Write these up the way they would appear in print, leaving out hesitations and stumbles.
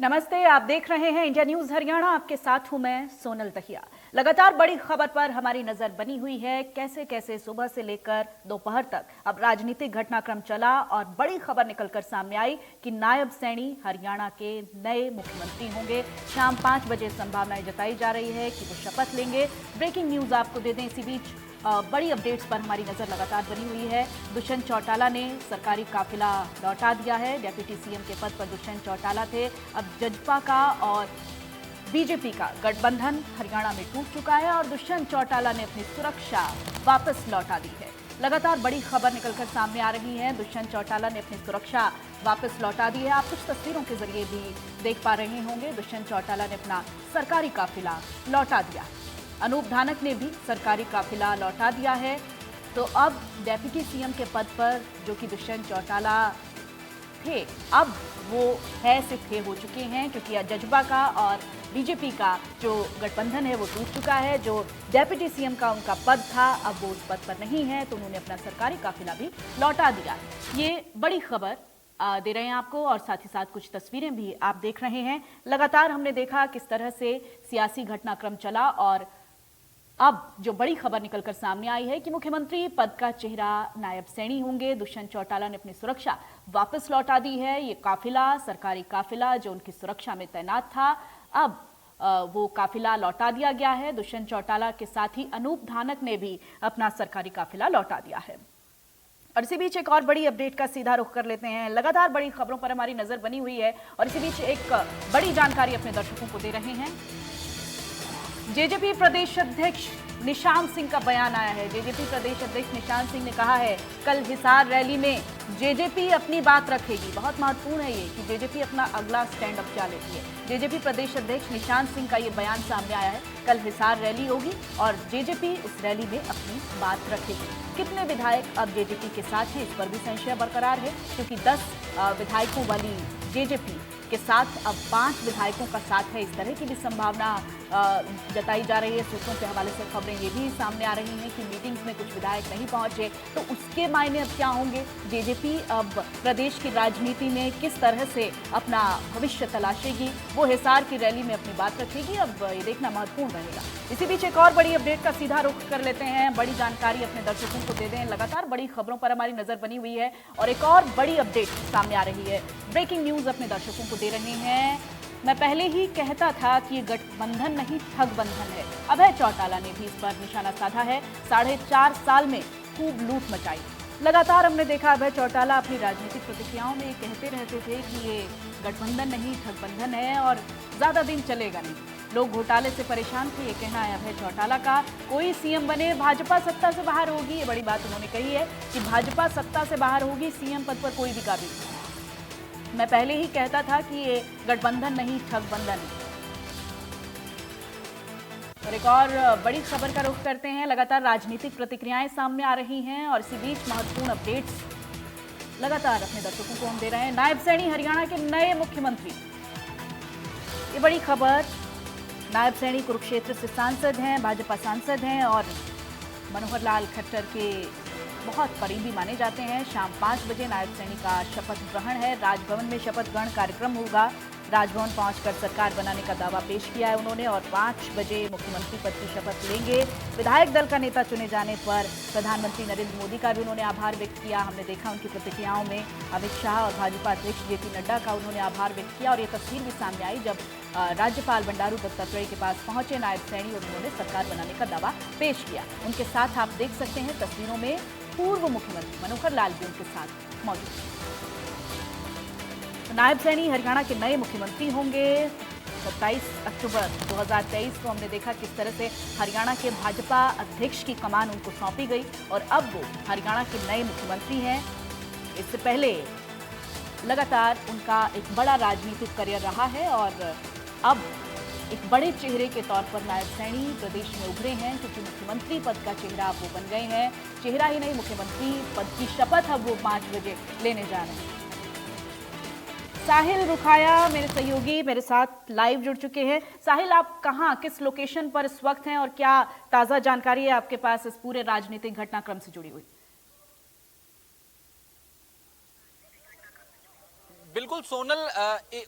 नमस्ते, आप देख रहे हैं इंडिया न्यूज हरियाणा। आपके साथ हूं मैं सोनल दहिया। लगातार बड़ी खबर पर हमारी नजर बनी हुई है। कैसे कैसे सुबह से लेकर दोपहर तक अब राजनीतिक घटनाक्रम चला और बड़ी खबर निकलकर सामने आई कि नायब सैनी हरियाणा के नए मुख्यमंत्री होंगे। शाम 5 बजे संभावनाएं जताई जा रही है कि वो शपथ लेंगे। ब्रेकिंग न्यूज आपको दे दें इसी बीच बड़ी अपडेट्स पर हमारी नजर लगातार बनी हुई है। दुष्यंत चौटाला ने सरकारी काफिला लौटा दिया है। डिप्टी सीएम के पद पर दुष्यंत चौटाला थे। अब जजपा का और बीजेपी का गठबंधन हरियाणा में टूट चुका है और दुष्यंत चौटाला ने अपनी सुरक्षा वापस लौटा दी है। लगातार बड़ी खबर निकलकर सामने आ रही है। दुष्यंत चौटाला ने अपनी सुरक्षा वापस लौटा दी है। आप कुछ तस्वीरों के जरिए भी देख पा रहे होंगे। दुष्यंत चौटाला ने अपना सरकारी काफिला लौटा दिया। अनूप धानक ने भी सरकारी काफिला लौटा दिया है। तो अब डेप्यूटी सीएम के पद पर जो कि दुष्यंत चौटाला थे, अब वो है से थे हो चुके हैं, क्योंकि जजपा का और बीजेपी का जो गठबंधन है वो टूट चुका है। जो डेप्यूटी सीएम का उनका पद था, अब वो उस पद पर नहीं है, तो उन्होंने अपना सरकारी काफिला भी लौटा दिया। ये बड़ी खबर दे रहे हैं आपको और साथ ही साथ कुछ तस्वीरें भी आप देख रहे हैं। लगातार हमने देखा किस तरह से सियासी घटनाक्रम चला और अब जो बड़ी खबर निकलकर सामने आई है कि मुख्यमंत्री पद का चेहरा नायब सैनी होंगे। दुष्यंत चौटाला ने अपनी सुरक्षा वापस लौटा दी है। ये काफिला, सरकारी काफिला जो उनकी सुरक्षा में तैनात था, अब वो काफिला लौटा दिया गया है। दुष्यंत चौटाला के साथ ही अनूप धानक ने भी अपना सरकारी काफिला लौटा दिया है। और इसी बीच एक और बड़ी अपडेट का सीधा रुख कर लेते हैं। लगातार बड़ी खबरों पर हमारी नजर बनी हुई है और इसी बीच एक बड़ी जानकारी अपने दर्शकों को दे रहे हैं। जेजेपी प्रदेश अध्यक्ष निशांत सिंह का बयान आया है। जेजेपी प्रदेश अध्यक्ष निशांत सिंह ने कहा है कल हिसार रैली में जेजेपी अपनी बात रखेगी। बहुत महत्वपूर्ण है ये कि जेजेपी अपना अगला स्टैंड अप क्या लेती है। जेजेपी प्रदेश अध्यक्ष निशांत सिंह का ये बयान सामने आया है। कल हिसार रैली होगी और जेजेपी उस रैली में अपनी बात रखेगी। कितने विधायक अब जेजेपी के साथ हैं, इस पर भी संशय बरकरार है, क्योंकि 10 विधायकों वाली जेजेपी के साथ अब 5 विधायकों का साथ है। इस तरह की भी संभावना जताई जा रही है। सूत्रों के हवाले से खबरें ये भी सामने आ रही हैं कि मीटिंग्स में कुछ विधायक नहीं पहुंचे, तो उसके मायने अब क्या होंगे। जेजेपी अब प्रदेश की राजनीति में किस तरह से अपना भविष्य तलाशेगी, वो हिसार की रैली में अपनी बात रखेगी। अब ये देखना महत्वपूर्ण रहेगा। इसी बीच एक और बड़ी अपडेट का सीधा रुख कर लेते हैं। बड़ी जानकारी अपने दर्शकों को दे दें। लगातार बड़ी खबरों पर हमारी नजर बनी हुई है और एक और बड़ी अपडेट सामने आ रही है। ब्रेकिंग न्यूज अपने दर्शकों को दे रहे हैं। मैं पहले ही कहता था कि ये गठबंधन नहीं ठगबंधन है। अभय चौटाला ने भी इस पर निशाना साधा है। 4.5 साल में खूब लूट मचाई। लगातार हमने देखा अभय चौटाला अपनी राजनीतिक प्रतिक्रियाओं में कहते रहते थे कि ये गठबंधन नहीं ठगबंधन है और ज्यादा दिन चलेगा नहीं। लोग घोटाले से परेशान थे, ये कहना है अभय चौटाला का। कोई सीएम बने, भाजपा सत्ता से बाहर होगी, ये बड़ी बात उन्होंने कही है कि भाजपा सत्ता से बाहर होगी, सीएम पद पर कोई भी काबिल नहीं। मैं पहले ही कहता था कि ये गठबंधन नहीं ठगबंधन। और एक और बड़ी खबर का रुख करते हैं। लगातार राजनीतिक प्रतिक्रियाएं सामने आ रही हैं और इसी बीच महत्वपूर्ण अपडेट्स लगातार अपने दर्शकों को हम दे रहे हैं। नायब सैनी हरियाणा के नए मुख्यमंत्री, ये बड़ी खबर। नायब सैनी कुरुक्षेत्र से सांसद हैं, भाजपा सांसद हैं और मनोहर लाल खट्टर के बहुत करीबी माने जाते हैं। शाम 5 बजे नायब सैनी का शपथ ग्रहण है। राजभवन में शपथ ग्रहण कार्यक्रम होगा। राजभवन पहुंचकर सरकार बनाने का दावा पेश किया है उन्होंने और 5 बजे मुख्यमंत्री पद की शपथ लेंगे। विधायक दल का नेता चुने जाने पर प्रधानमंत्री नरेंद्र मोदी का भी उन्होंने आभार व्यक्त किया। हमने देखा उनकी प्रतिक्रियाओं में अमित शाह और भाजपा अध्यक्ष जेपी नड्डा का उन्होंने आभार व्यक्त किया और ये तस्वीर भी सामने आई जब राज्यपाल बंडारू दत्तात्रेय के पास पहुंचे नायब सैनी और उन्होंने सरकार बनाने का दावा पेश किया। उनके साथ आप देख सकते हैं तस्वीरों में पूर्व मुख्यमंत्री मनोहर लाल भी उनके साथ मौजूद हैं। नायब सैनी हरियाणा के नए मुख्यमंत्री होंगे। 27 अक्टूबर 2023 को हमने देखा किस तरह से हरियाणा के भाजपा अध्यक्ष की कमान उनको सौंपी गई और अब वो हरियाणा के नए मुख्यमंत्री हैं। इससे पहले लगातार उनका एक बड़ा राजनीतिक करियर रहा है और अब एक बड़े चेहरे के तौर पर नायब सैनी प्रदेश में उभरे हैं, क्योंकि मुख्यमंत्री पद का चेहरा अब वो बन गए हैं। चेहरा ही नहीं, मुख्यमंत्री पद की शपथ अब वो 5 बजे लेने जा रहे हैं। साहिल रुखाया मेरे सहयोगी मेरे साथ लाइव जुड़ चुके हैं। साहिल, आप कहां, किस लोकेशन पर इस वक्त हैं और क्या ताजा जानकारी है आपके पास इस पूरे राजनीतिक घटनाक्रम से जुड़ी हुई? बिल्कुल सोनल,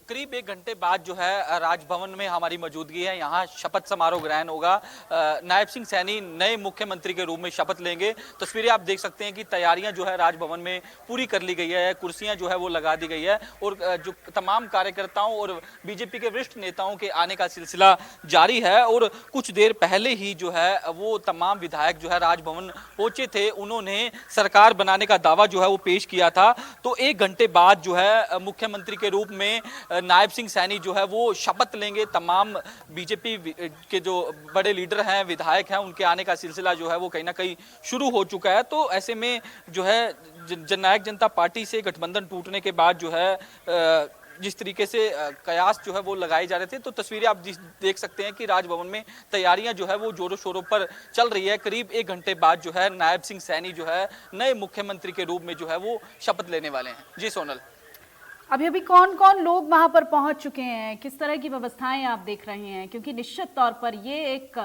करीब 1 घंटे बाद जो है राजभवन में हमारी मौजूदगी है। यहाँ शपथ समारोह ग्रहण होगा। नायब सिंह सैनी नए मुख्यमंत्री के रूप में शपथ लेंगे। तस्वीरें आप देख सकते हैं कि तैयारियां जो है राजभवन में पूरी कर ली गई है, कुर्सियां जो है वो लगा दी गई है और जो तमाम कार्यकर्ताओं और बीजेपी के वरिष्ठ नेताओं के आने का सिलसिला जारी है। और कुछ देर पहले ही जो है वो तमाम विधायक जो है राजभवन पहुंचे थे, उन्होंने सरकार बनाने का दावा जो है वो पेश किया था। तो 1 घंटे बाद जो है मुख्यमंत्री के रूप में नायब सिंह सैनी जो है वो शपथ लेंगे। तमाम बीजेपी के जो बड़े लीडर हैं, विधायक हैं, उनके आने का सिलसिला जो है वो कहीं ना कहीं शुरू हो चुका है। तो ऐसे में जो है जननायक जनता पार्टी से गठबंधन टूटने के बाद जो है जिस तरीके से कयास जो है वो लगाए जा रहे थे, तो तस्वीरें आप देख सकते हैं कि राजभवन में तैयारियां जो है वो जोरों शोरों पर चल रही है। करीब 1 घंटे बाद जो है नायब सिंह सैनी जो है नए मुख्यमंत्री के रूप में जो है वो शपथ लेने वाले हैं। जी सोनल, अभी अभी कौन कौन लोग वहां पर पहुंच चुके हैं, किस तरह की व्यवस्थाएं आप देख रहे हैं? क्योंकि निश्चित तौर पर ये एक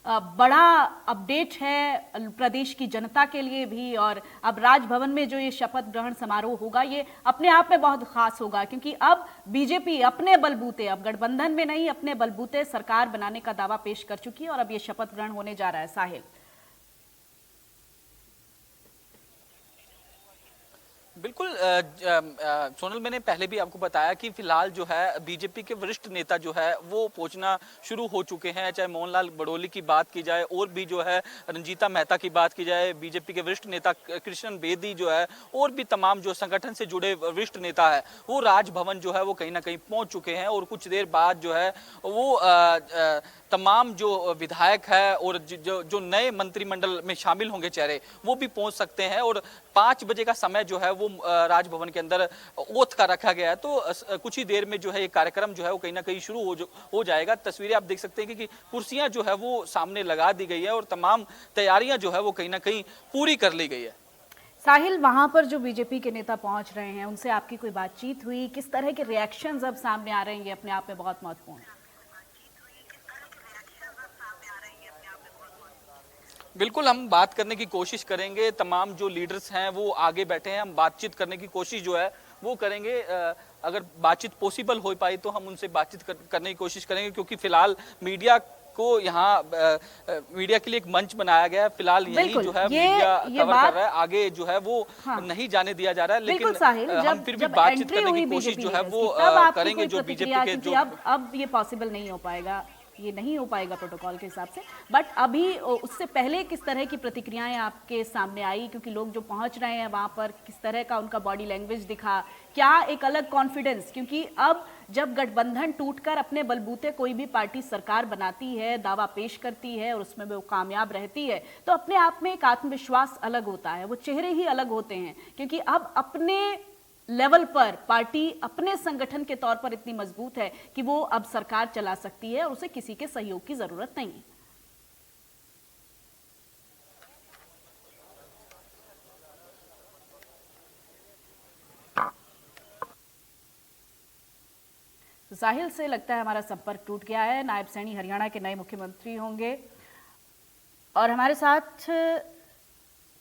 बड़ा अपडेट है प्रदेश की जनता के लिए भी, और अब राजभवन में जो ये शपथ ग्रहण समारोह होगा ये अपने आप में बहुत खास होगा, क्योंकि अब बीजेपी अपने बलबूते, अब गठबंधन में नहीं, अपने बलबूते सरकार बनाने का दावा पेश कर चुकी है और अब ये शपथ ग्रहण होने जा रहा है। साहिल, बिल्कुल सोनल, मैंने पहले भी आपको बताया कि फिलहाल जो है बीजेपी के वरिष्ठ नेता जो है वो पहुंचना शुरू हो चुके हैं। चाहे मोहनलाल बड़ोली की बात की जाए और भी जो है रंजीता मेहता की बात की जाए, बीजेपी के वरिष्ठ नेता कृष्ण बेदी जो है, और भी तमाम जो संगठन से जुड़े वरिष्ठ नेता है वो राजभवन जो है वो कहीं ना कहीं पहुंच चुके हैं। और कुछ देर बाद जो है वो तमाम जो विधायक है और जो नए मंत्रिमंडल में शामिल होंगे चेहरे, वो भी पहुंच सकते हैं। और 5 बजे का समय जो है वो राजभवन के अंदर ओथ का रखा गया है। तो कुछ ही देर में जो है ये कार्यक्रम जो है वो कहीं ना कहीं शुरू हो जाएगा। तस्वीरें आप देख सकते हैं कि कुर्सियां जो है वो सामने लगा दी गई है और तमाम तैयारियां जो है वो कहीं ना कहीं पूरी कर ली गई है। साहिल, वहां पर जो बीजेपी के नेता पहुंच रहे हैं उनसे आपकी कोई बातचीत हुई? किस तरह के रिएक्शंस अब सामने आ रहे हैं, ये अपने आप में बहुत महत्वपूर्ण है। बिल्कुल, हम बात करने की कोशिश करेंगे। तमाम जो लीडर्स हैं वो आगे बैठे हैं, हम बातचीत करने की कोशिश जो है वो करेंगे। अगर बातचीत पॉसिबल हो पाई तो हम उनसे बातचीत करने की कोशिश करेंगे, क्योंकि फिलहाल मीडिया को यहाँ मीडिया के लिए एक मंच बनाया गया है। फिलहाल यही जो है मीडिया कवर कर रहा है, आगे जो है वो नहीं जाने दिया जा रहा है। लेकिन हम फिर भी बातचीत करने की कोशिश जो है वो करेंगे। जो बीजेपी के जो अब ये पॉसिबल नहीं हो पाएगा, ये नहीं हो पाएगा प्रोटोकॉल के हिसाब से, बट अभी उससे पहले किस तरह की प्रतिक्रियाएं आपके सामने आई? क्योंकि लोग जो पहुंच रहे हैं वहां पर किस तरह का उनका बॉडी लैंग्वेज दिखा, क्या एक अलग कॉन्फिडेंस? क्योंकि अब जब गठबंधन टूटकर अपने बलबूते कोई भी पार्टी सरकार बनाती है, दावा पेश करती है और उसमें वो कामयाब रहती है, तो अपने आप में एक आत्मविश्वास अलग होता है, वो चेहरे ही अलग होते हैं। क्योंकि अब अपने लेवल पर पार्टी अपने संगठन के तौर पर इतनी मजबूत है कि वो अब सरकार चला सकती है और उसे किसी के सहयोग की जरूरत नहीं है। तो साहिल से लगता है हमारा संपर्क टूट गया है। नायब सैनी हरियाणा के नए मुख्यमंत्री होंगे और हमारे साथ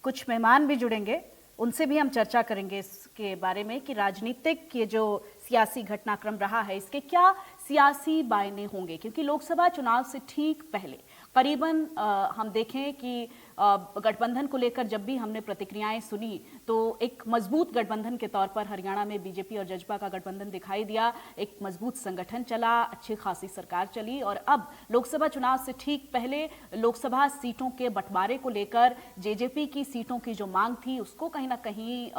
कुछ मेहमान भी जुड़ेंगे, उनसे भी हम चर्चा करेंगे इसके बारे में कि राजनीतिक ये जो सियासी घटनाक्रम रहा है इसके क्या सियासी मायने होंगे। क्योंकि लोकसभा चुनाव से ठीक पहले करीबन हम देखें कि गठबंधन को लेकर जब भी हमने प्रतिक्रियाएं सुनी तो एक मजबूत गठबंधन के तौर पर हरियाणा में बीजेपी और जजपा का गठबंधन दिखाई दिया, एक मजबूत संगठन चला, अच्छी खासी सरकार चली। और अब लोकसभा चुनाव से ठीक पहले लोकसभा सीटों के बंटवारे को लेकर जेजेपी की सीटों की जो मांग थी उसको कहीं ना कहीं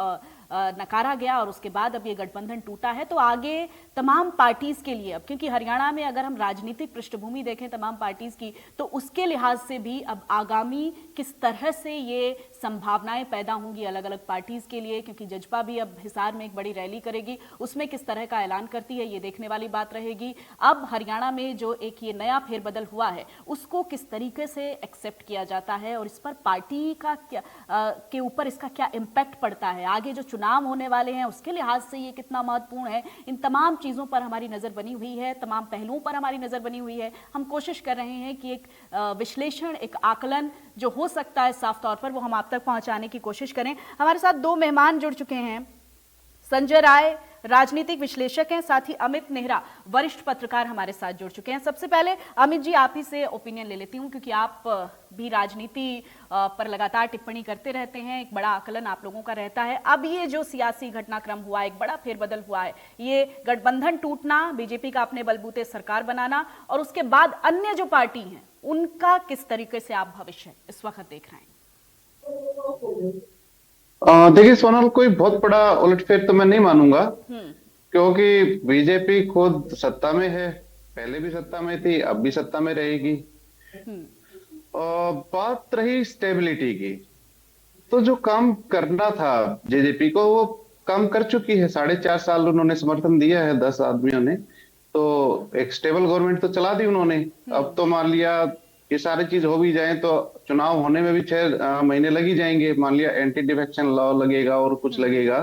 नकारा गया और उसके बाद अब ये गठबंधन टूटा है। तो आगे तमाम पार्टीज के लिए अब, क्योंकि हरियाणा में अगर हम राजनीतिक पृष्ठभूमि देखें तमाम पार्टीज की, तो उसके लिहाज से भी अब आगामी किस तरह से ये संभावनाएं पैदा होंगी अलग अलग पार्टीज के लिए, क्योंकि जजपा भी अब हिसार में एक बड़ी रैली करेगी, उसमें किस तरह का ऐलान करती है ये देखने वाली बात रहेगी। अब हरियाणा में जो एक ये नया फेरबदल हुआ है उसको किस तरीके से एक्सेप्ट किया जाता है और इस पर पार्टी का क्या के ऊपर इसका क्या इम्पैक्ट पड़ता है, आगे जो चुनाव होने वाले हैं उसके लिहाज से ये कितना महत्वपूर्ण है, इन तमाम चीजों पर हमारी नजर बनी हुई है, तमाम पहलुओं पर हमारी नजर बनी हुई है। हम कोशिश कर रहे हैं कि एक विश्लेषण, एक आकलन जो हो सकता है साफ तौर पर वो हम आप तक पहुंचाने की कोशिश करें। हमारे साथ दो मेहमान जुड़ चुके हैं, संजय राय राजनीतिक विश्लेषक हैं, साथ ही अमित नेहरा वरिष्ठ पत्रकार हमारे साथ जुड़ चुके हैं। सबसे पहले अमित जी आप ही से ओपिनियन ले लेती हूँ, क्योंकि आप भी राजनीति पर लगातार टिप्पणी करते रहते हैं, एक बड़ा आकलन आप लोगों का रहता है। अब ये जो सियासी घटनाक्रम हुआ, एक बड़ा फेरबदल हुआ है, ये गठबंधन टूटना, बीजेपी का अपने बलबूते सरकार बनाना और उसके बाद अन्य जो पार्टी हैं उनका किस तरीके से आप भविष्य इस वक्त देख रहे हैं? देखिए सोनल, कोई बहुत बड़ा उलटफेर तो मैं नहीं मानूंगा, क्योंकि बीजेपी खुद सत्ता में है, पहले भी सत्ता में थी, अब भी सत्ता में रहेगी। बात रही स्टेबिलिटी की, तो जो काम करना था जेजेपी को वो काम कर चुकी है। 4.5 साल उन्होंने समर्थन दिया है 10 आदमियों ने, तो एक स्टेबल गवर्नमेंट तो चला दी उन्होंने। अब तो मान लिया ये सारी चीज हो भी जाए तो चुनाव होने में भी 6 महीने लग ही जाएंगे। मान लिया एंटी डिफेक्शन लॉ लगेगा और कुछ लगेगा,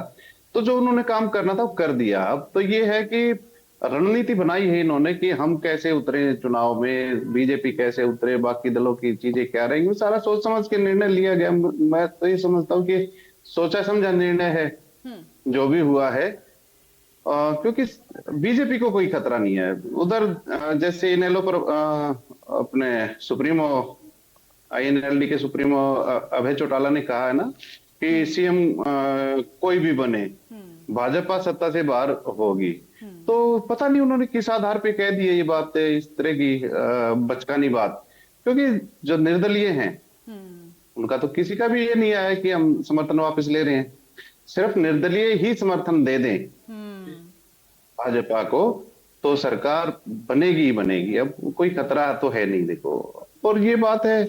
तो जो उन्होंने काम करना था वो कर दिया। अब तो ये है कि रणनीति बनाई है इन्होंने कि हम कैसे उतरे चुनाव में, बीजेपी कैसे उतरे, बाकी दलों की चीजें क्या रहेंगी, वो सारा सोच समझ के निर्णय लिया गया। मैं तो ये समझता हूँ कि सोचा समझा निर्णय है जो भी हुआ है, क्योंकि बीजेपी को कोई खतरा नहीं है। उधर जैसे इनेलो पर अपने सुप्रीमो, आईएनएलडी के सुप्रीमो अभय चौटाला ने कहा है ना कि सीएम कोई भी बने, भाजपा सत्ता से बाहर होगी। तो पता नहीं उन्होंने किस आधार पे कह दी है ये बात, इस तरह की बचकानी बात, क्योंकि जो निर्दलीय हैं उनका तो किसी का भी ये नहीं आया कि हम समर्थन वापस ले रहे हैं। सिर्फ निर्दलीय ही समर्थन दे दें भाजपा को तो सरकार बनेगी ही बनेगी। अब कोई खतरा तो है नहीं, देखो। और ये बात है,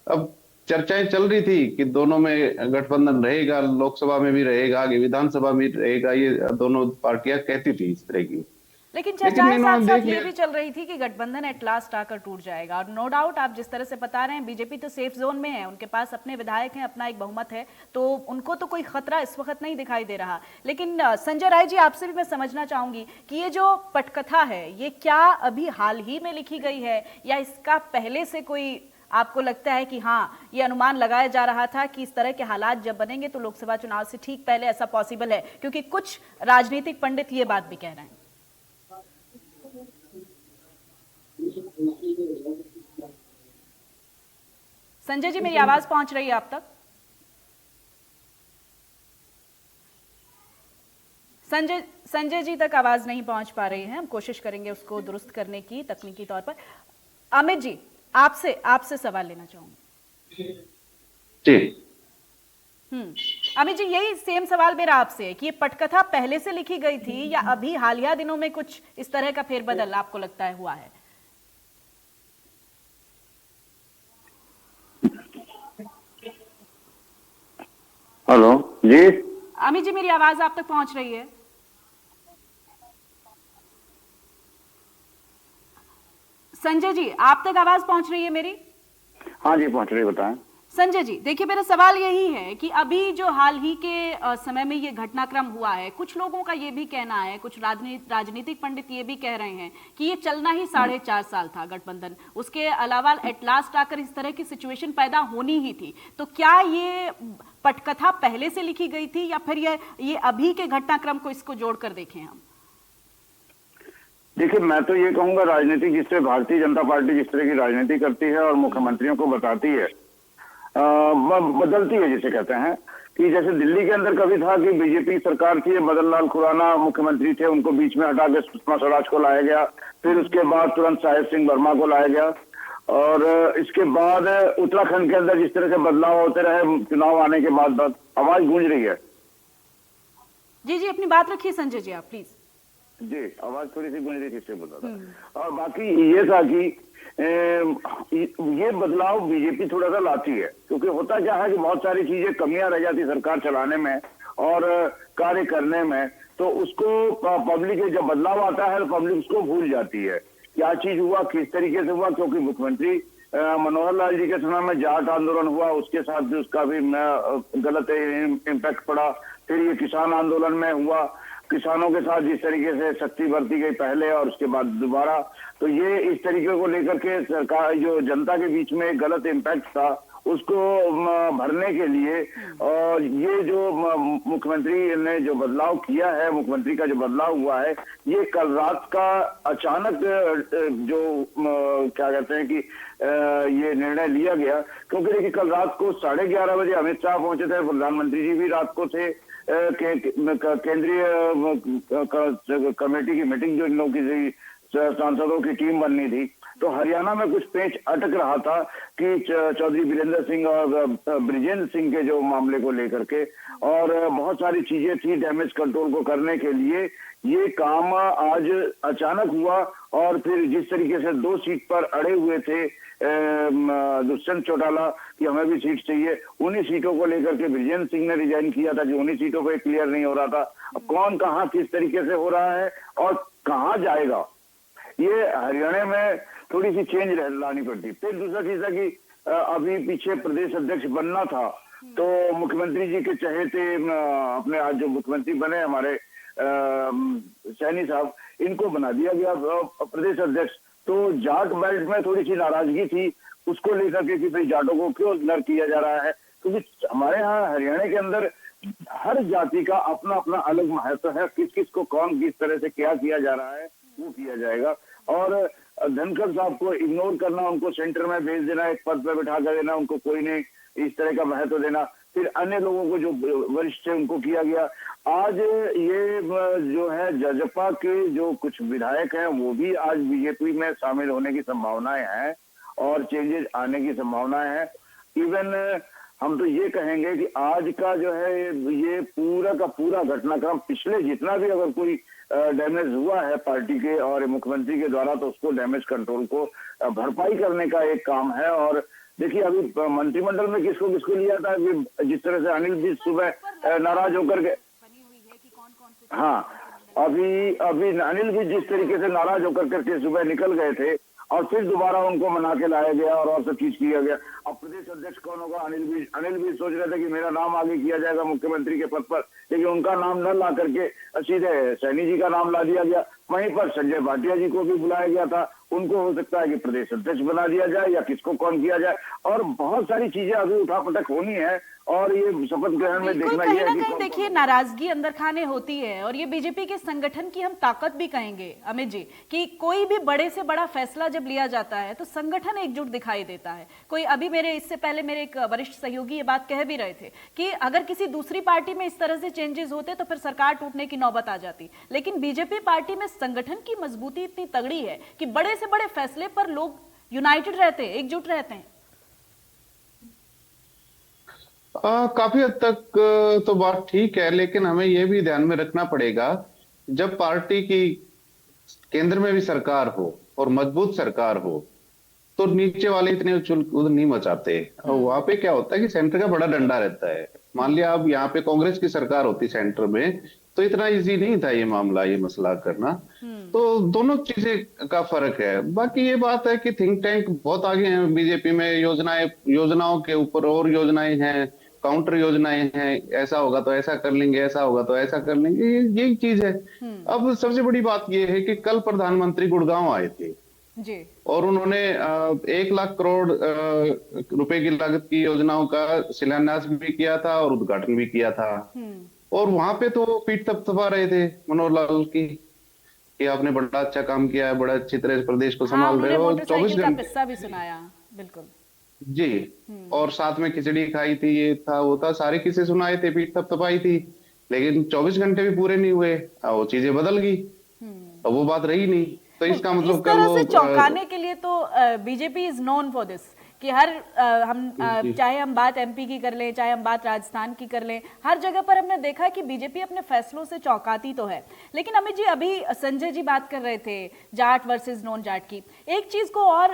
अब चर्चाएं चल रही थी कि दोनों में गठबंधन रहेगा, लोकसभा में भी रहेगा, आगे विधानसभा में रहेगा, ये दोनों पार्टियां कहती थी इस तरह की। लेकिन चर्चाएं साथ साथ ये भी चल रही थी कि गठबंधन एट लास्ट आकर टूट जाएगा। और नो डाउट आप जिस तरह से बता रहे हैं, बीजेपी तो सेफ जोन में है, उनके पास अपने विधायक हैं, अपना एक बहुमत है, तो उनको तो कोई खतरा इस वक्त नहीं दिखाई दे रहा। लेकिन संजय राय जी, आपसे भी मैं समझना चाहूंगी कि ये जो पटकथा है, ये क्या अभी हाल ही में लिखी गई है या इसका पहले से कोई आपको लगता है कि हाँ ये अनुमान लगाया जा रहा था कि इस तरह के हालात जब बनेंगे तो लोकसभा चुनाव से ठीक पहले ऐसा पॉसिबल है? क्योंकि कुछ राजनीतिक पंडित ये बात भी कह रहे हैं। संजय जी, मेरी आवाज पहुंच रही है आप तक? संजय जी तक आवाज नहीं पहुंच पा रही है, हम कोशिश करेंगे उसको दुरुस्त करने की तकनीकी तौर पर। अमित जी, आपसे सवाल लेना चाहूंगी। जी अमित जी, यही सेम सवाल मेरा आपसे है कि ये पटकथा पहले से लिखी गई थी या अभी हालिया दिनों में कुछ इस तरह का फेरबदल आपको लगता है हुआ है? हेलो जी, अमित जी, मेरी आवाज आप तक पहुंच रही है? संजय जी, आप तक आवाज पहुंच रही है मेरी? हाँ जी पहुंच रही, बताएं। संजय जी, देखिए मेरा सवाल यही है कि अभी जो हाल ही के समय में ये घटनाक्रम हुआ है, कुछ लोगों का ये भी कहना है, कुछ राजनीतिक पंडित ये भी कह रहे हैं कि ये चलना ही 4.5 साल था गठबंधन, उसके अलावा एट लास्ट आकर इस तरह की सिचुएशन पैदा होनी ही थी। तो क्या ये पटकथा पहले से लिखी गई थी या फिर ये अभी के घटनाक्रम को इसको जोड़कर देखें हम? देखिए, मैं तो ये कहूंगा, राजनीति जिस तरह भारतीय जनता पार्टी जिस तरह की राजनीति करती है और मुख्यमंत्रियों को बताती है, बदलती है, जिसे कहते हैं कि जैसे दिल्ली के अंदर कभी था कि बीजेपी सरकार थी, मदन लाल खुराना मुख्यमंत्री थे, उनको बीच में हटा के सुषमा स्वराज को लाया गया, फिर उसके बाद तुरंत साहिब सिंह वर्मा को लाया गया, और इसके बाद उत्तराखंड के अंदर जिस तरह से बदलाव होते रहे चुनाव आने के बाद। आवाज गूंज रही है? जी जी, अपनी बात रखिए संजय जी, आप प्लीज। जी, आवाज थोड़ी सी गूंज रही थी, इससे बोल रहा था। और बाकी ये था कि ये बदलाव बीजेपी थोड़ा सा लाती है, क्योंकि होता क्या है कि बहुत सारी चीजें कमियां रह जाती सरकार चलाने में और कार्य करने में, तो उसको पब्लिक जब बदलाव आता है तो पब्लिक उसको भूल जाती है क्या चीज हुआ, किस तरीके से हुआ। क्योंकि मुख्यमंत्री मनोहर लाल जी के समय में जाट आंदोलन हुआ, उसके साथ भी उसका भी गलत इम्पैक्ट पड़ा। फिर ये किसान आंदोलन में हुआ, किसानों के साथ जिस तरीके से सख्ती बरती गई पहले और उसके बाद दोबारा, तो ये इस तरीके को लेकर के सरकार जो जनता के बीच में गलत इम्पैक्ट था उसको भरने के लिए। और ये जो मुख्यमंत्री ने जो बदलाव किया है, मुख्यमंत्री का जो बदलाव हुआ है, ये कल रात का अचानक जो क्या कहते हैं कि ये निर्णय लिया गया। क्योंकि देखिए कल रात को 11:30 बजे अमित शाह पहुंचे थे, प्रधानमंत्री जी भी रात को थे, केंद्रीय कमेटी की मीटिंग जो इन लोगों की सांसदों की टीम बननी थी, तो हरियाणा में कुछ पेच अटक रहा था कि चौधरी वीरेंद्र सिंह और ब्रिजेंद्र सिंह के जो मामले को लेकर के, और बहुत सारी चीजें थी डैमेज कंट्रोल को करने के लिए। ये काम आज अचानक हुआ और फिर जिस तरीके से 2 सीट पर अड़े हुए थे दुष्यंत चौटाला कि हमें भी सीट चाहिए, उन्हीं सीटों को लेकर के ब्रिजेंद्र सिंह ने रिजाइन किया था कि उन्हीं सीटों पर क्लियर नहीं हो रहा था। अब कौन कहां किस तरीके से हो रहा है और कहां जाएगा, ये हरियाणा में थोड़ी सी चेंज लानी पड़ती। फिर दूसरा चीज है कि अभी पीछे प्रदेश अध्यक्ष बनना था, तो मुख्यमंत्री जी के चहेते अपने आज जो मुख्यमंत्री बने हमारे सैनी साहब, इनको बना दिया गया प्रदेश अध्यक्ष। तो जाट बेल्ट में थोड़ी सी नाराजगी थी उसको लेकर के कि भाई जाटों को क्यों अलग किया जा रहा है, क्योंकि हमारे यहाँ हरियाणा के अंदर हर जाति का अपना अपना अलग महत्व है। किस किस को कौन किस तरह से क्या किया जा रहा है वो किया जाएगा। और धनखड़ साहब को इग्नोर करना, उनको सेंटर में भेज देना, एक पद पर बैठा कर देना, उनको कोई नहीं इस तरह का महत्व देना, फिर अन्य लोगों को जो वरिष्ठ है उनको किया गया। आज ये जो है जजपा के जो कुछ विधायक हैं वो भी आज बीजेपी में शामिल होने की संभावनाएं हैं और चेंजेस आने की संभावनाएं हैं। इवन हम तो ये कहेंगे कि आज का जो है ये पूरा का पूरा घटनाक्रम, पिछले जितना भी अगर कोई डैमेज हुआ है पार्टी के और मुख्यमंत्री के द्वारा, तो उसको डैमेज कंट्रोल को भरपाई करने का एक काम है। और देखिए अभी मंत्रिमंडल में किसको किसको लिया था, जिस तरह से अनिल जी सुबह नाराज होकर के, हाँ अभी अनिल जी जिस तरीके से नाराज होकर करके सुबह निकल गए थे और फिर दोबारा उनको मना के लाया गया और सब चीज किया गया। अब प्रदेश अध्यक्ष कौन होगा, अनिल भी सोच रहे थे कि मेरा नाम आगे किया जाएगा मुख्यमंत्री के पद पर, लेकिन उनका नाम न ला करके सीधे सैनी जी का नाम ला दिया गया। वहीं पर संजय भाटिया जी को भी बुलाया गया था, उनको हो सकता है कि प्रदेश अध्यक्ष बना दिया जाए या किसको कौन किया जाए। और बहुत सारी चीजें अभी उठापटक होनी है और ये शपथ ग्रहण में देखना कहीं ये ना कहीं देखिए नाराजगी अंदर खाने होती है और ये बीजेपी के संगठन की हम ताकत भी कहेंगे अमित जी कि कोई भी बड़े से बड़ा फैसला जब लिया जाता है तो संगठन एकजुट दिखाई देता है। कोई अभी इससे पहले मेरे एक वरिष्ठ सहयोगी ये बात कह भी रहे थे कि अगर किसी दूसरी पार्टी में इस तरह से चेंजेस होते तो फिर सरकार टूटने की नौबत आ जाती, लेकिन बीजेपी पार्टी में संगठन की मजबूती इतनी तगड़ी है कि बड़े से बड़े फैसले पर लोग यूनाइटेड रहते हैं, एकजुट रहते हैं। काफी हद तक तो बात ठीक है, लेकिन हमें यह भी ध्यान में रखना पड़ेगा जब पार्टी की केंद्र में भी सरकार हो और मजबूत सरकार हो तो नीचे वाले इतने उछल नहीं मचाते। वहां पे क्या होता है कि सेंटर का बड़ा डंडा रहता है। मान लिया अब यहाँ पे कांग्रेस की सरकार होती सेंटर में तो इतना इजी नहीं था ये मामला, ये मसला करना। तो दोनों चीजें का फर्क है। बाकी ये बात है कि थिंक टैंक बहुत आगे हैं बीजेपी में, योजनाओं के ऊपर और योजनाएं हैं, काउंटर योजनाएं हैं, ऐसा होगा तो ऐसा कर लेंगे, ऐसा होगा तो ऐसा कर लेंगे, यही चीज है। अब सबसे बड़ी बात यह है कि कल प्रधानमंत्री गुड़गांव आए थे जी और उन्होंने 1 लाख करोड़ रुपए की लागत की योजनाओं का शिलान्यास भी किया था और उद्घाटन भी किया था। और वहां पे तो पीठ थपथपा रहे थे मनोहर लाल की कि आपने बड़ा अच्छा काम किया है, बड़ा अच्छी तरह से प्रदेश को संभाल रहे हो। 24 घंटे किस्सा भी सुनाया, बिल्कुल जी, और साथ में खिचड़ी खाई थी, ये था वो था, सारे किस्से सुनाए थे, पीठ थपथपाई थी, लेकिन 24 घंटे भी पूरे नहीं हुए, वो चीजें बदल गई, अब वो बात रही नहीं। तो इसका मतलब इस तरह से चौंकाने के लिए तो BJP is known for this कि चाहे हम बात एमपी की कर लें, चाहे हम बात राजस्थान की कर लें, हर जगह पर हमने देखा है कि बीजेपी अपने फैसलों से चौंकाती तो है। लेकिन अमित जी अभी संजय जी बात कर रहे थे जाट वर्सेस नॉन जाट की, एक चीज को और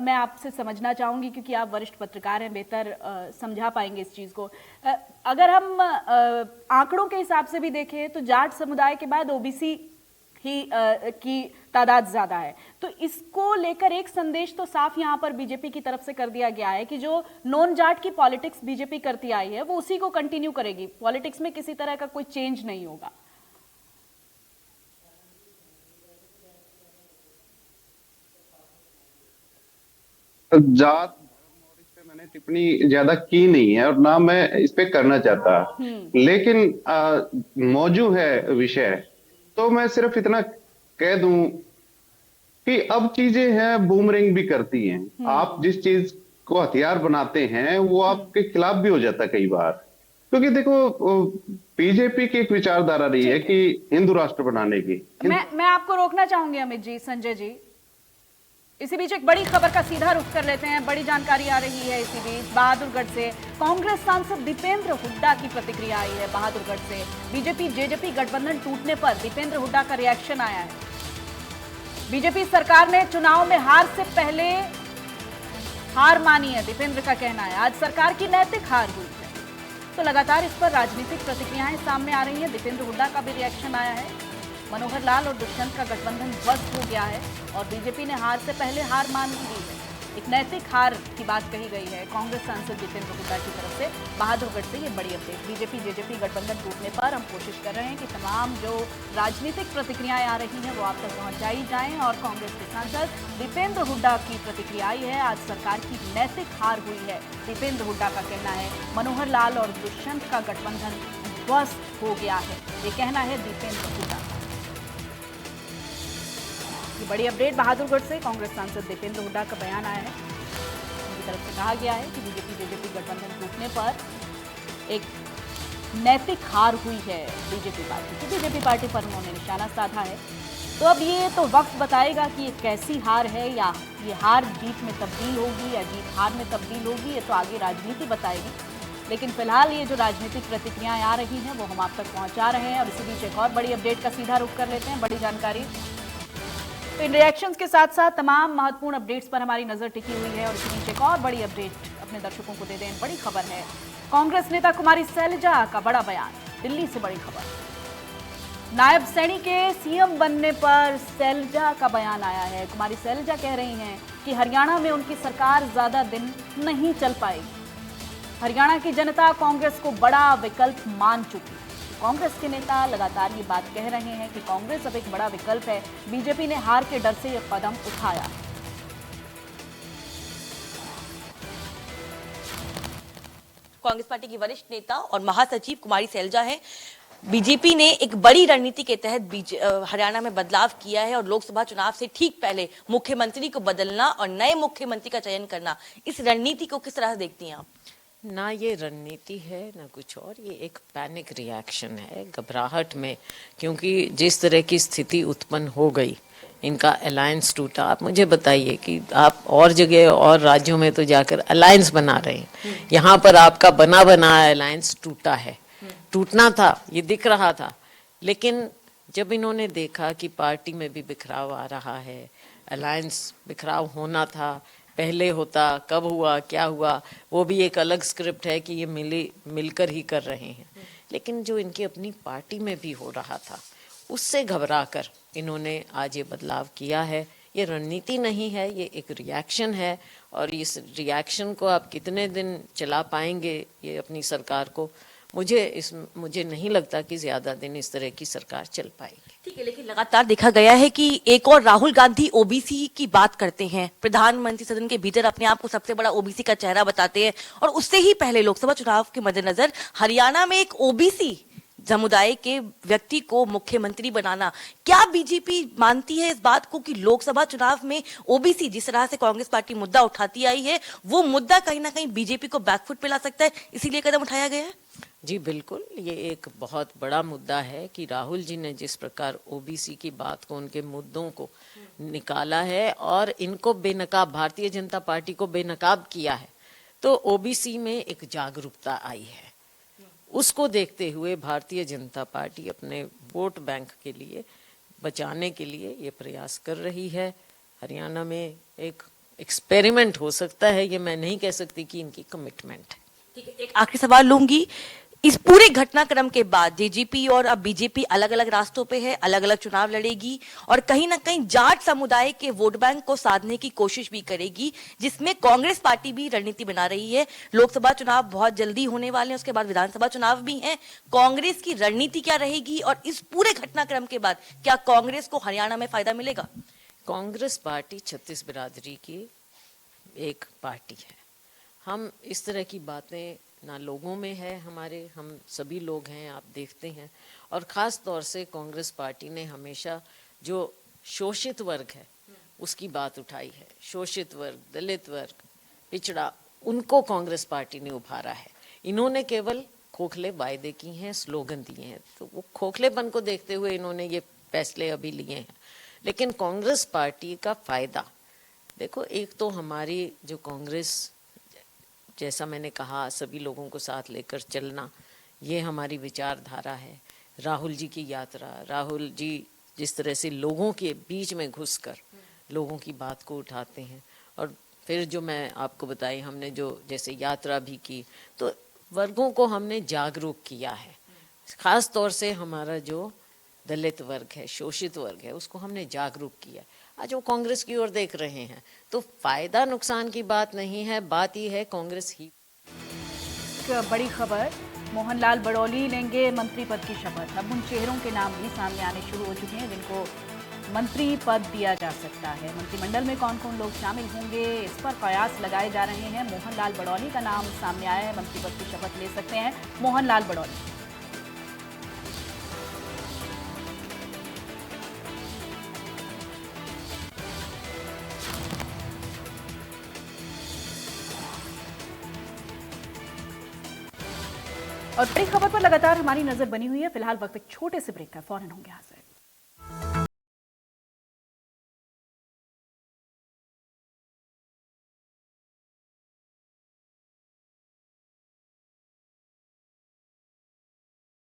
मैं आपसे समझना चाहूंगी क्योंकि आप वरिष्ठ पत्रकार हैं, बेहतर समझा पाएंगे इस चीज को। अगर हम आंकड़ों के हिसाब से भी देखें तो जाट समुदाय के बाद ओबीसी की तादाद ज्यादा है, तो इसको लेकर एक संदेश तो साफ यहां पर बीजेपी की तरफ से कर दिया गया है कि जो नॉन जाट की पॉलिटिक्स बीजेपी करती आई है वो उसी को कंटिन्यू करेगी, पॉलिटिक्स में किसी तरह का कोई चेंज नहीं होगा। जात और इस पे मैंने टिप्पणी ज्यादा की नहीं है और ना मैं इस पे करना चाहता, लेकिन मौजू है विषय, तो मैं सिर्फ इतना कह दूं कि अब चीजें हैं बूमरिंग भी करती हैं। आप जिस चीज को हथियार बनाते हैं वो आपके खिलाफ भी हो जाता है कई बार। क्योंकि देखो, बीजेपी की एक विचारधारा रही है कि हिंदू राष्ट्र बनाने की। मैं आपको रोकना चाहूंगी अमित जी, संजय जी। इसी बीच एक बड़ी खबर का सीधा रुख कर लेते हैं। बड़ी जानकारी आ रही है इसी बीच बहादुरगढ़ से। कांग्रेस सांसद दीपेंद्र हुड्डा की प्रतिक्रिया आई है बहादुरगढ़ से। बीजेपी जेजेपी गठबंधन टूटने पर दीपेंद्र हुड्डा का रिएक्शन आया है। बीजेपी सरकार ने चुनाव में हार से पहले हार मानी है, दीपेंद्र का कहना है। आज सरकार की नैतिक हार हुई है, तो लगातार इस पर राजनीतिक प्रतिक्रियाएं सामने आ रही हैं। दीपेंद्र हुड्डा का भी रिएक्शन आया है। मनोहर लाल और दुष्यंत का गठबंधन ध्वस्त हो गया है और बीजेपी ने हार से पहले हार मान ली है। एक नैतिक हार की बात कही गई है कांग्रेस सांसद दीपेंद्र हुड्डा की तरफ से। बहादुरगढ़ से ये बड़ी अपडेट। बीजेपी जेजेपी गठबंधन टूटने पर हम कोशिश कर रहे हैं कि तमाम जो राजनीतिक प्रतिक्रियाएं आ रही हैं वो आप तक पहुंचाई जाएं। और कांग्रेस के सांसद दीपेंद्र हुड्डा की प्रतिक्रिया आई है। आज सरकार की नैतिक हार हुई है, दीपेंद्र हुड्डा का कहना है। मनोहर लाल और दुष्यंत का गठबंधन ध्वस्त हो गया है, ये कहना है दीपेंद्र हुड्डा का। ये बड़ी अपडेट बहादुरगढ़ से कांग्रेस सांसद दीपेंद्र हुड्डा का बयान आया है। उनकी तरफ से कहा गया है कि बीजेपी जेजेपी गठबंधन टूटने पर एक नैतिक हार हुई है बीजेपी पार्टी की। बीजेपी पार्टी पर उन्होंने निशाना साधा है। तो अब ये तो वक्त बताएगा कि ये कैसी हार है, या ये हार जीत में तब्दील होगी या जीत हार में तब्दील होगी, ये तो आगे राजनीति बताएगी। लेकिन फिलहाल ये जो राजनीतिक प्रतिक्रियाएं आ रही हैं वो हम आप तक पहुंचा रहे हैं। और इसी बीच एक और बड़ी अपडेट का सीधा रुख कर लेते हैं। बड़ी जानकारी, तो इन रिएक्शंस के साथ साथ तमाम महत्वपूर्ण अपडेट्स पर हमारी नजर टिकी हुई है। और इसी बीच एक और बड़ी अपडेट अपने दर्शकों को दे दें। बड़ी खबर है, कांग्रेस नेता कुमारी शैलजा का बड़ा बयान। दिल्ली से बड़ी खबर। नायब सैनी के सीएम बनने पर शैलजा का बयान आया है। कुमारी शैलजा कह रही हैं कि हरियाणा में उनकी सरकार ज्यादा दिन नहीं चल पाएगी। हरियाणा की जनता कांग्रेस को बड़ा विकल्प मान चुकी है। कांग्रेस के नेता लगातार ये बात कह रहे हैं कि कांग्रेस अब एक बड़ा विकल्प है। बीजेपी ने हार के डर से यह कदम उठाया। कांग्रेस पार्टी की वरिष्ठ नेता और महासचिव कुमारी शैलजा हैं। बीजेपी ने एक बड़ी रणनीति के तहत हरियाणा में बदलाव किया है और लोकसभा चुनाव से ठीक पहले मुख्यमंत्री को बदलना और नए मुख्यमंत्री का चयन करना, इस रणनीति को किस तरह से देखती हैं आप? ना ये रणनीति है ना कुछ और, ये एक पैनिक रिएक्शन है, घबराहट में, क्योंकि जिस तरह की स्थिति उत्पन्न हो गई, इनका अलायंस टूटा। आप मुझे बताइए कि आप और जगह और राज्यों में तो जाकर अलायंस बना रहे हैं, यहाँ पर आपका बना अलायंस टूटा है। टूटना था, ये दिख रहा था, लेकिन जब इन्होंने देखा कि पार्टी में भी बिखराव आ रहा है, अलायंस बिखराव होना था, पहले होता, कब हुआ, क्या हुआ, वो भी एक अलग स्क्रिप्ट है कि ये मिलकर ही कर रहे हैं, लेकिन जो इनकी अपनी पार्टी में भी हो रहा था उससे घबराकर इन्होंने आज ये बदलाव किया है। ये रणनीति नहीं है, ये एक रिएक्शन है। और इस रिएक्शन को आप कितने दिन चला पाएंगे ये अपनी सरकार को, मुझे नहीं लगता कि ज्यादा दिन इस तरह की सरकार चल पाएगी। ठीक है, लेकिन लगातार देखा गया है कि एक और राहुल गांधी ओबीसी की बात करते हैं, प्रधानमंत्री सदन के भीतर अपने आप को सबसे बड़ा ओबीसी का चेहरा बताते हैं, और उससे ही पहले लोकसभा चुनाव के मद्देनजर हरियाणा में एक ओबीसी समुदाय के व्यक्ति को मुख्यमंत्री बनाना, क्या बीजेपी मानती है इस बात को कि लोकसभा चुनाव में ओबीसी, जिस तरह से कांग्रेस पार्टी मुद्दा उठाती आई है, वो मुद्दा कहीं ना कहीं बीजेपी को बैकफुट पे ला सकता है, इसीलिए कदम उठाया गया है? जी बिल्कुल, ये एक बहुत बड़ा मुद्दा है कि राहुल जी ने जिस प्रकार ओबीसी की बात को, उनके मुद्दों को निकाला है और इनको बेनकाब, भारतीय जनता पार्टी को बेनकाब किया है, तो ओबीसी में एक जागरूकता आई है। उसको देखते हुए भारतीय जनता पार्टी अपने वोट बैंक के लिए, बचाने के लिए ये प्रयास कर रही है। हरियाणा में एक एक्सपेरिमेंट हो सकता है, ये मैं नहीं कह सकती कि इनकी कमिटमेंट है। ठीक है, एक आखिरी सवाल लूंगी। इस पूरे घटनाक्रम के बाद जेजेपी और अब बीजेपी अलग अलग रास्तों पे है, अलग अलग चुनाव लड़ेगी और कहीं ना कहीं जाट समुदाय के वोट बैंक को साधने की कोशिश भी करेगी, जिसमें कांग्रेस पार्टी भी रणनीति बना रही है। लोकसभा चुनाव बहुत जल्दी होने वाले हैं, उसके बाद विधानसभा चुनाव भी हैं। कांग्रेस की रणनीति क्या रहेगी और इस पूरे घटनाक्रम के बाद क्या कांग्रेस को हरियाणा में फायदा मिलेगा? कांग्रेस पार्टी 36 बिरादरी की एक पार्टी है। हम इस तरह की बातें ना लोगों में है, हमारे हम सभी लोग हैं, आप देखते हैं। और ख़ास तौर से कांग्रेस पार्टी ने हमेशा जो शोषित वर्ग है उसकी बात उठाई है। शोषित वर्ग, दलित वर्ग, पिछड़ा, उनको कांग्रेस पार्टी ने उभारा है। इन्होंने केवल खोखले वायदे किए हैं, स्लोगन दिए हैं, तो वो खोखलेपन को देखते हुए इन्होंने ये फैसले अभी लिए हैं। लेकिन कांग्रेस पार्टी का फायदा देखो, एक तो हमारी जो कांग्रेस, जैसा मैंने कहा, सभी लोगों को साथ लेकर चलना, ये हमारी विचारधारा है। राहुल जी की यात्रा, राहुल जी जिस तरह से लोगों के बीच में घुसकर लोगों की बात को उठाते हैं, और फिर जो मैं आपको बताई, हमने जो जैसे यात्रा भी की, तो वर्गों को हमने जागरूक किया है। खास तौर से हमारा जो दलित वर्ग है, शोषित वर्ग है, उसको हमने जागरूक किया। आज वो कांग्रेस की ओर देख रहे हैं, तो फायदा नुकसान की बात नहीं है, बात ये है कांग्रेस ही। एक बड़ी खबर, मोहनलाल बड़ौली लेंगे मंत्री पद की शपथ। अब उन चेहरों के नाम भी सामने आने शुरू हो चुके हैं जिनको मंत्री पद दिया जा सकता है। मंत्रिमंडल में कौन कौन लोग शामिल होंगे, इस पर कयास लगाए जा रहे हैं। मोहनलाल बड़ौली का नाम सामने आया है, मंत्री पद की शपथ ले सकते हैं मोहनलाल बड़ौली। और बड़ी खबर पर लगातार हमारी नजर बनी हुई है। फिलहाल वक्त एक छोटे से ब्रेक का, फौरन होंगे हाजिर।